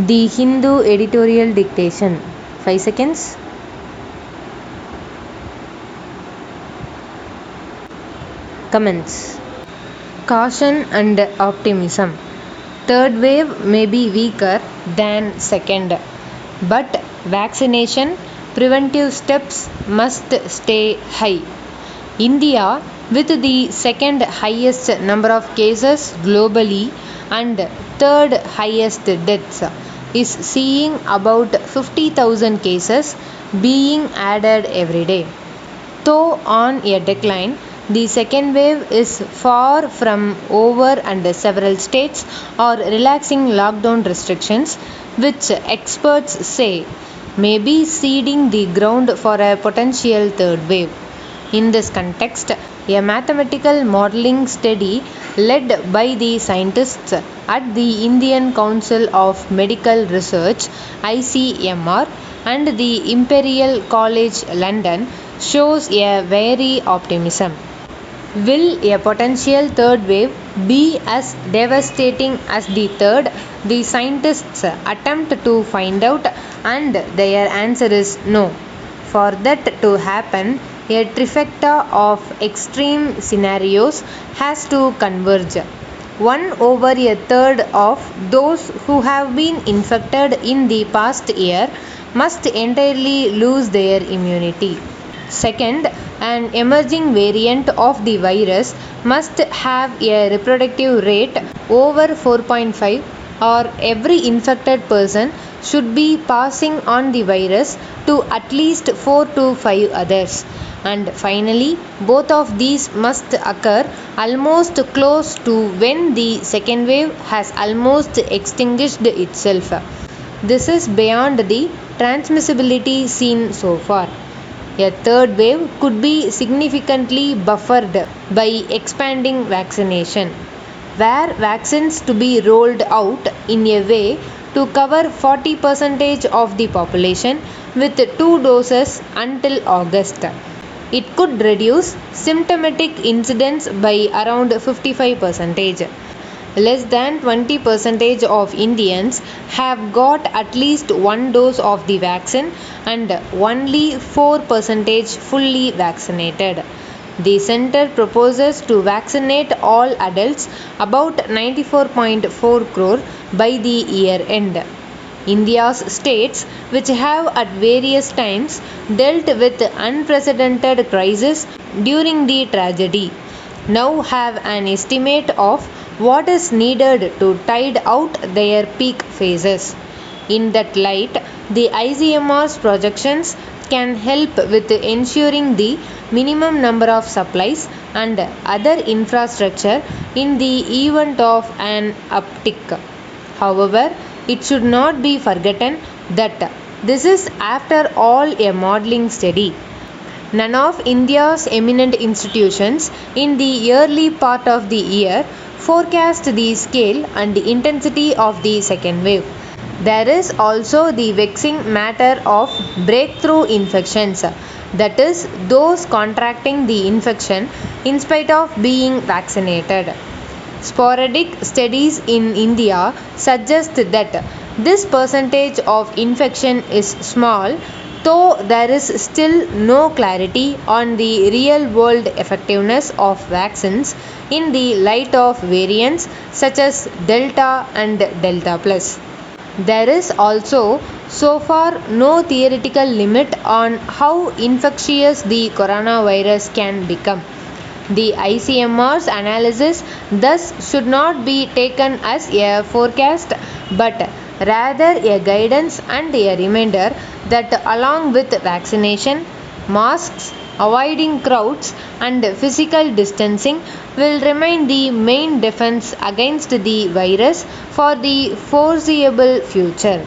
The Hindu editorial dictation. 5 seconds. Comments. Caution and optimism. Third wave may be weaker than second, but vaccination preventive steps must stay high. India, with the second highest number of cases globally and third highest deaths, is seeing about 50,000 cases being added every day. Though on a decline, the second wave is far from over and several states are relaxing lockdown restrictions, which experts say may be seeding the ground for a potential third wave. In this context, a mathematical modeling study led by the scientists at the Indian Council of Medical Research (ICMR) and the Imperial College London shows a very optimism. Will a potential third wave be as devastating as the third? The scientists attempt to find out, and their answer is no. For that to happen, a trifecta of extreme scenarios has to converge. 1/3 of those who have been infected in the past year must entirely lose their immunity. Second, an emerging variant of the virus must have a reproductive rate over 4.5, or every infected person should be passing on the virus to at least 4 to 5 others. And finally, both of these must occur almost close to when the second wave has almost extinguished itself. This is beyond the transmissibility seen so far. A third wave could be significantly buffered by expanding vaccination, where vaccines to be rolled out in a way to cover 40% of the population with 2 doses until August. It could reduce symptomatic incidence by around 55%. Less than 20% of Indians have got at least one dose of the vaccine and only 4% fully vaccinated. The center proposes to vaccinate all adults, about 94.4 crore, by the year end. India's states, which have at various times dealt with unprecedented crisis during the tragedy, now have an estimate of what is needed to tide out their peak phases. In that light, the ICMR's projections can help with ensuring the minimum number of supplies and other infrastructure in the event of an uptick. However, it should not be forgotten that this is after all a modeling study. None of India's eminent institutions in the early part of the year forecast the scale and intensity of the second wave. There is also the vexing matter of breakthrough infections, that is, those contracting the infection in spite of being vaccinated. Sporadic studies in India suggest that this percentage of infection is small, though there is still no clarity on the real world effectiveness of vaccines in the light of variants such as Delta and Delta Plus. There is also so far no theoretical limit on how infectious the coronavirus can become. The ICMR's analysis thus should not be taken as a forecast, but rather a guidance and a reminder that along with vaccination, masks, avoiding crowds, and physical distancing will remain the main defense against the virus for the foreseeable future.